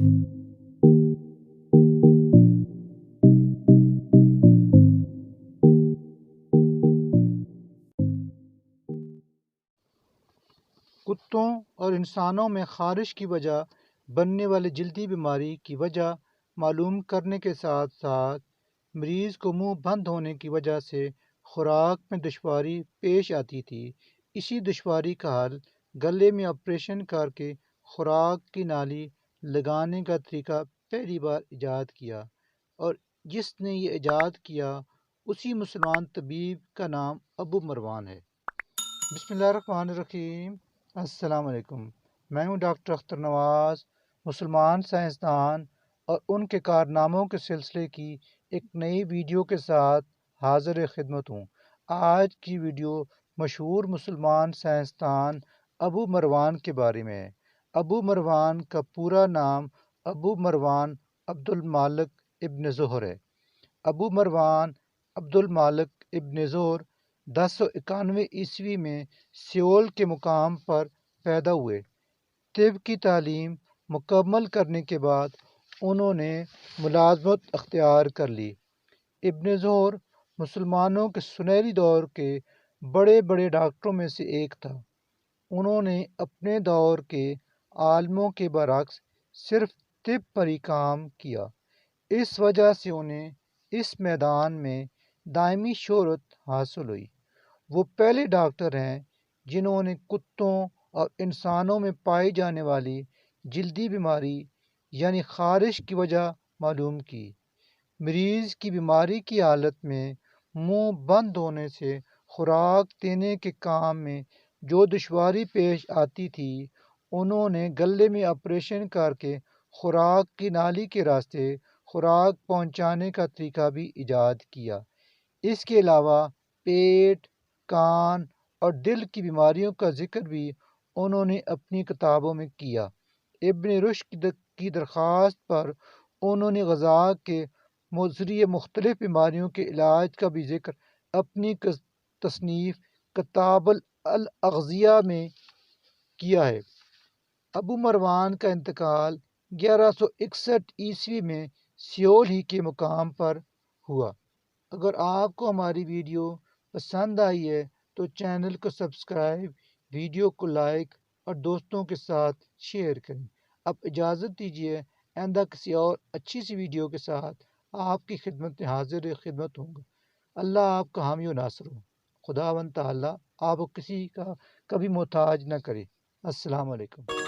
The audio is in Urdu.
کتوں اور انسانوں میں خارش کی وجہ بننے والی جلدی بیماری کی وجہ معلوم کرنے کے ساتھ ساتھ مریض کو منہ بند ہونے کی وجہ سے خوراک میں دشواری پیش آتی تھی۔ اسی دشواری کا حل گلے میں آپریشن کر کے خوراک کی نالی لگانے کا طریقہ پہلی بار ایجاد کیا، اور جس نے یہ ایجاد کیا اسی مسلمان طبیب کا نام ابو مروان ہے۔ بسم اللہ الرحمن الرحیم۔ السلام علیکم، میں ہوں ڈاکٹر اختر نواز، مسلمان سائنسدان اور ان کے کارناموں کے سلسلے کی ایک نئی ویڈیو کے ساتھ حاضر خدمت ہوں۔ آج کی ویڈیو مشہور مسلمان سائنسدان ابو مروان کے بارے میں ہے۔ ابو مروان کا پورا نام ابو مروان عبد المالک ابن زہر ہے۔ ابو مروان عبد المالک ابن زہر 1091 عیسوی میں سیول کے مقام پر پیدا ہوئے۔ طب کی تعلیم مکمل کرنے کے بعد انہوں نے ملازمت اختیار کر لی۔ ابن زہر مسلمانوں کے سنہری دور کے بڑے بڑے ڈاکٹروں میں سے ایک تھا۔ انہوں نے اپنے دور کے عالموں کے برعکس صرف طب پر ہی کام کیا، اس وجہ سے انہیں اس میدان میں دائمی شہرت حاصل ہوئی۔ وہ پہلے ڈاکٹر ہیں جنہوں نے کتوں اور انسانوں میں پائی جانے والی جلدی بیماری یعنی خارش کی وجہ معلوم کی۔ مریض کی بیماری کی حالت میں منہ بند ہونے سے خوراک دینے کے کام میں جو دشواری پیش آتی تھی، انہوں نے گلے میں آپریشن کر کے خوراک کی نالی کے راستے خوراک پہنچانے کا طریقہ بھی ایجاد کیا۔ اس کے علاوہ پیٹ، کان اور دل کی بیماریوں کا ذکر بھی انہوں نے اپنی کتابوں میں کیا۔ ابن رشد کی درخواست پر انہوں نے غذا کے ذریعے مختلف بیماریوں کے علاج کا بھی ذکر اپنی تصنیف کتاب الاغذیہ میں کیا ہے۔ ابو مروان کا انتقال 1161 عیسوی میں سیول ہی کے مقام پر ہوا۔ اگر آپ کو ہماری ویڈیو پسند آئی ہے تو چینل کو سبسکرائب، ویڈیو کو لائک اور دوستوں کے ساتھ شیئر کریں۔ اب اجازت دیجیے، آئندہ کسی اور اچھی سی ویڈیو کے ساتھ آپ کی خدمت میں حاضر خدمت ہوں گا۔ اللہ آپ کا حامی و ناصر ہو۔ خداوند تعالیٰ آپ کو کسی کا کبھی محتاج نہ کرے۔ السلام علیکم۔